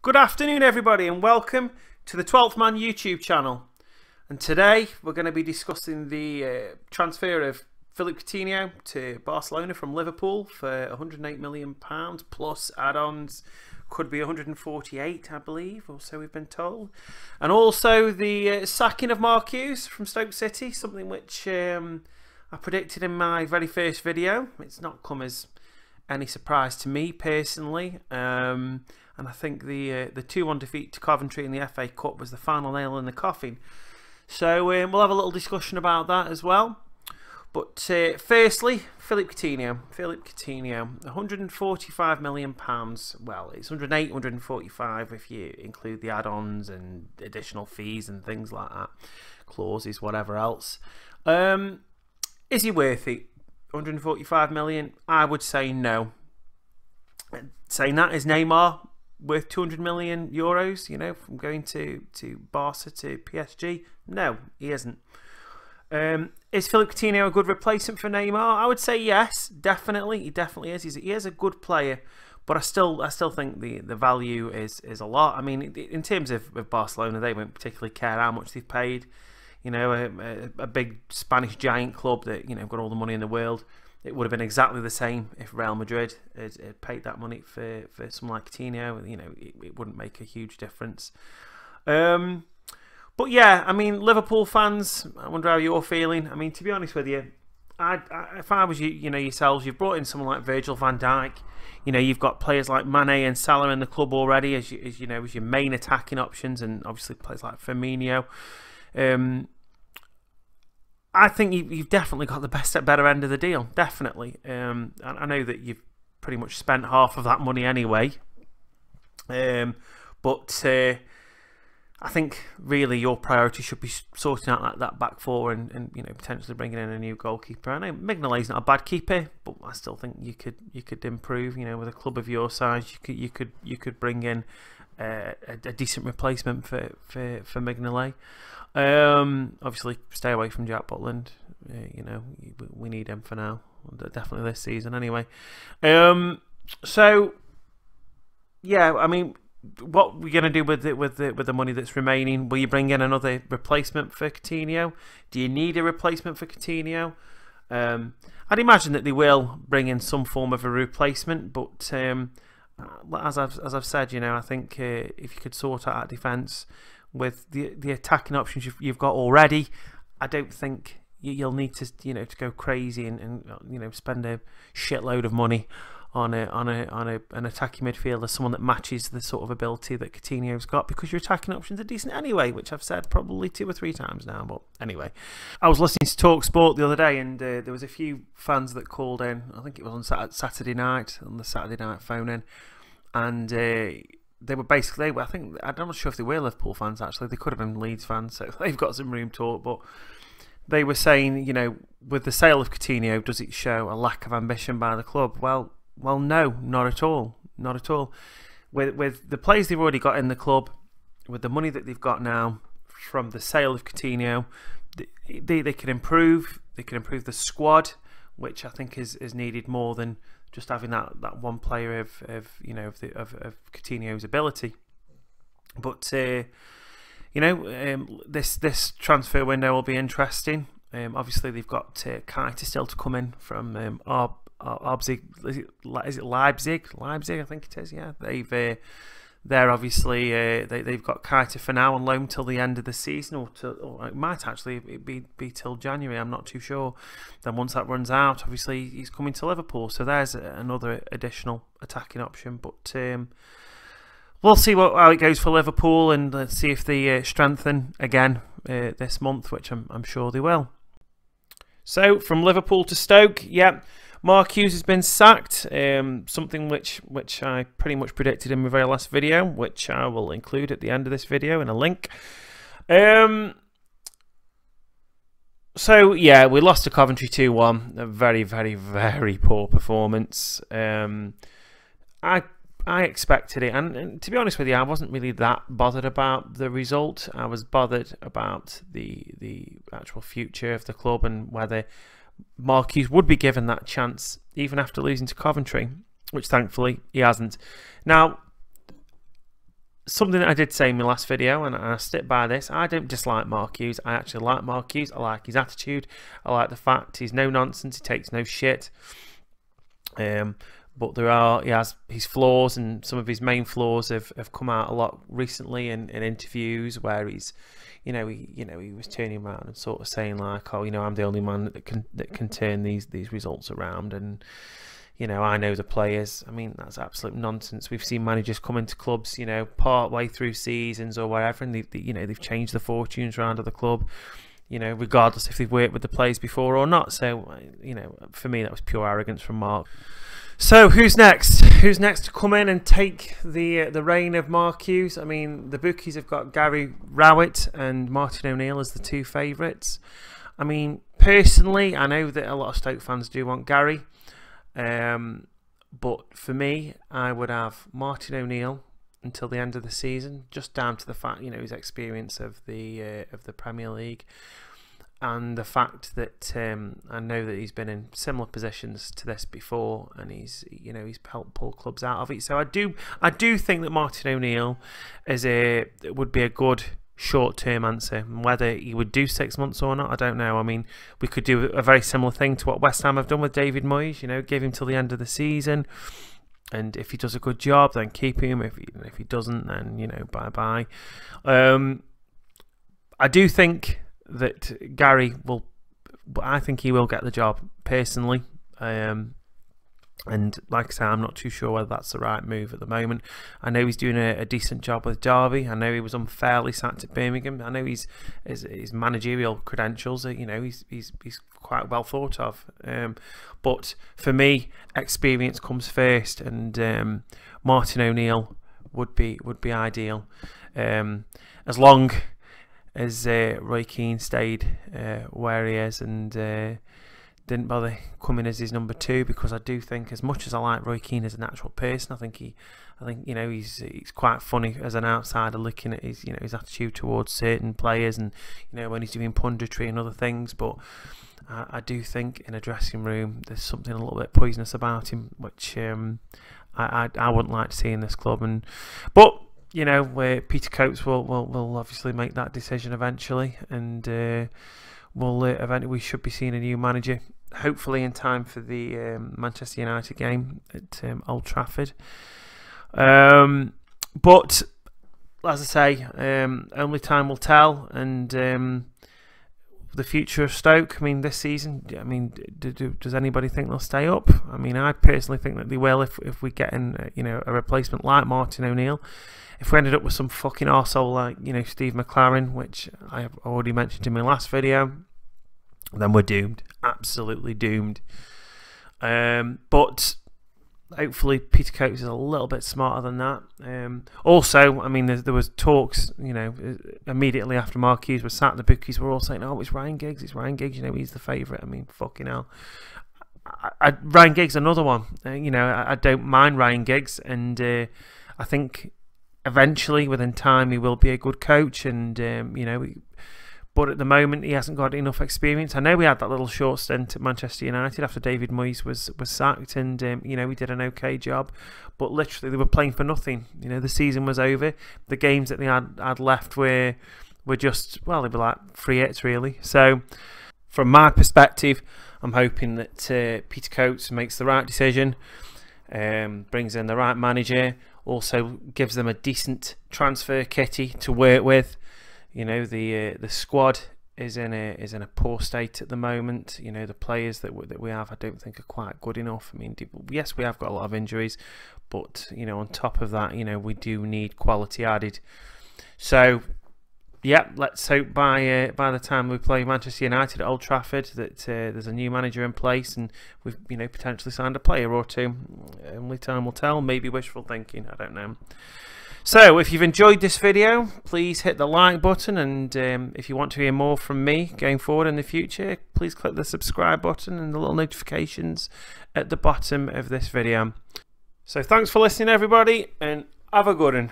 Good afternoon everybody and welcome to the 12th Man YouTube channel. And today we're going to be discussing the transfer of Philippe Coutinhio to Barcelona from Liverpool for £108 million plus add-ons. Could be 148 I believe, or so we've been told. And also the sacking of Mark Hughes from Stoke City, something which I predicted in my very first video. It's not come as any surprise to me personally. And I think the 2-1 defeat to Coventry in the FA Cup was the final nail in the coffin. So we'll have a little discussion about that as well. But firstly, Philippe Coutinhio. Philippe Coutinhio, £145 million. Well, it's 108, 145 if you include the add-ons and additional fees and things like that, clauses, whatever else. Is he worth it? 145 million? I would say no. Saying that, is Neymar worth 200 million euros, you know, from going to Barca to PSG? No, he isn't. Is Philippe Coutinho a good replacement for Neymar? I would say yes, definitely. He definitely is. He is a good player, but I still think the value is a lot. I mean, in terms of Barcelona, they won't particularly care how much they've paid. You know, a big Spanish giant club that, you know, got all the money in the world. It would have been exactly the same if Real Madrid had paid that money for someone like Coutinho. You know, it wouldn't make a huge difference. But yeah, I mean, Liverpool fans, I wonder how you're feeling. I mean, to be honest with you, if I was you know, yourselves, you've brought in someone like Virgil van Dijk. You know, you've got players like Mane and Salah in the club already as your main attacking options, and obviously players like Firmino. I think you've definitely got the better end of the deal, definitely. I know that you've pretty much spent half of that money anyway, but I think really your priority should be sorting out that back four and you know, potentially bringing in a new goalkeeper. I know Mignolet's not a bad keeper, but I still think you could improve. You know, with a club of your size, you could bring in a decent replacement for Mignolet. Obviously stay away from Jack Butland. You know, we need him for now, definitely this season anyway. So yeah, I mean, what we're going to do with the money that's remaining? Will you bring in another replacement for Coutinho? Do you need a replacement for Coutinho? I'd imagine that they will bring in some form of a replacement, but as I've said, you know, I think if you could sort out defence with the attacking options you've got already, I don't think you'll need to, you know, to go crazy and you know, spend a shitload of money on an attacking midfielder, someone that matches the sort of ability that Coutinho's got, because your attacking options are decent anyway, which I've said probably 2 or 3 times now. But anyway, I was listening to Talk Sport the other day, and there was a few fans that called in. I think it was on Saturday night, on the Saturday night phone in, and they were basically, I think, I'm not sure if they were Liverpool fans actually, they could have been Leeds fans, so they've got some room talk, but they were saying, you know, with the sale of Coutinho, does it show a lack of ambition by the club? Well, no, not at all, not at all. With the players they've already got in the club, with the money that they've got now from the sale of Coutinho, they can improve. They can improve the squad, which I think is needed more than just having that one player of you know, of Coutinho's ability. But you know, this transfer window will be interesting. Obviously, they've got Keita still to come in from Leipzig. Is it Leipzig? Leipzig, I think it is. Yeah, they're obviously they've got Keita for now on loan till the end of the season, or it might actually be till January. I'm not too sure. Then once that runs out, obviously he's coming to Liverpool, so there's another additional attacking option. But we'll see how it goes for Liverpool, and let's see if they strengthen again this month, which I'm sure they will. So from Liverpool to Stoke, yeah. Mark Hughes has been sacked, something which I pretty much predicted in my very last video, which I will include at the end of this video in a link. So yeah, we lost to Coventry 2-1, a very, very, very poor performance. I expected it, and to be honest with you, I wasn't really that bothered about the result. I was bothered about the actual future of the club and whether Mark Hughes would be given that chance even after losing to Coventry, which thankfully he hasn't. Now, something that I did say in my last video, and I stick by this. I don't dislike Mark Hughes. I actually like Mark Hughes. I like his attitude. I like the fact he's no nonsense. He takes no shit. But he has his flaws, and some of his main flaws have come out a lot recently in interviews where he's, he was turning around and sort of saying like, oh, I'm the only man that can turn these results around, and I know the players. I mean, that's absolute nonsense. We've seen managers come into clubs, part way through seasons or whatever, and they've changed the fortunes around of the club, regardless if they've worked with the players before or not. So, for me, that was pure arrogance from Mark. So who's next? Who's next to come in and take the reign of Mark Hughes? I mean, the bookies have got Gary Rowett and Martin O'Neill as the two favourites. I mean, personally, I know that a lot of Stoke fans do want Gary. But for me, I would have Martin O'Neill until the end of the season, just down to the fact, his experience of the Premier League, and the fact that I know that he's been in similar positions to this before, and he's helped pull clubs out of it. So I do think that Martin O'Neill would be a good short-term answer. Whether he would do 6 months or not, I don't know. I mean, we could do a very similar thing to what West Ham have done with David Moyes. Give him till the end of the season, and if he does a good job, then keep him. If he doesn't, then bye-bye. I do think that Gary will, but I think he will get the job personally. And like I say, I'm not too sure whether that's the right move at the moment. I know he's doing a decent job with Derby. I know he was unfairly sacked at Birmingham. I know his managerial credentials are, he's quite well thought of. But for me, experience comes first, and Martin O'Neill would be ideal. As long as Roy Keane stayed where he is and didn't bother coming as his number 2, because I do think, as much as I like Roy Keane as a natural person, I think he's quite funny as an outsider, looking at his his attitude towards certain players, and when he's doing punditry and other things. But I do think in a dressing room there's something a little bit poisonous about him, which I wouldn't like to see in this club. But Peter Coates will obviously make that decision eventually, and eventually we should be seeing a new manager, hopefully in time for the Manchester United game at Old Trafford. But as I say, only time will tell, and the future of Stoke. I mean, this season, does anybody think they'll stay up? I mean, I personally think that they will if we get in a replacement like Martin O'Neill. If we ended up with some fucking arsehole like Steve McLaren, which I have already mentioned in my last video, then we're doomed, absolutely doomed. But hopefully Peter Coates is a little bit smarter than that. Also, I mean, there was talks, immediately after Mark Hughes was sacked, the bookies were all saying, "Oh, it's Ryan Giggs, he's the favourite." I mean, fucking hell. Ryan Giggs, another one. I don't mind Ryan Giggs, and I think eventually, within time, he will be a good coach, and but at the moment he hasn't got enough experience. I know we had that little short stint at Manchester United after David Moyes was sacked, and he did an okay job, but literally they were playing for nothing. The season was over. The games that they had left were just, well, they were like free hits really. So from my perspective, I'm hoping that Peter Coates makes the right decision, brings in the right manager, also gives them a decent transfer kitty to work with. The squad is in a poor state at the moment. The players that we have, I don't think are quite good enough. I mean, yes, we have got a lot of injuries, but on top of that, we do need quality added. So yeah, let's hope by the time we play Manchester United at Old Trafford that there's a new manager in place, and we've potentially signed a player or two. Only time will tell. Maybe wishful thinking, I don't know. So if you've enjoyed this video, please hit the like button, and if you want to hear more from me going forward in the future, please click the subscribe button and the little notifications at the bottom of this video. So thanks for listening, everybody, and have a good one.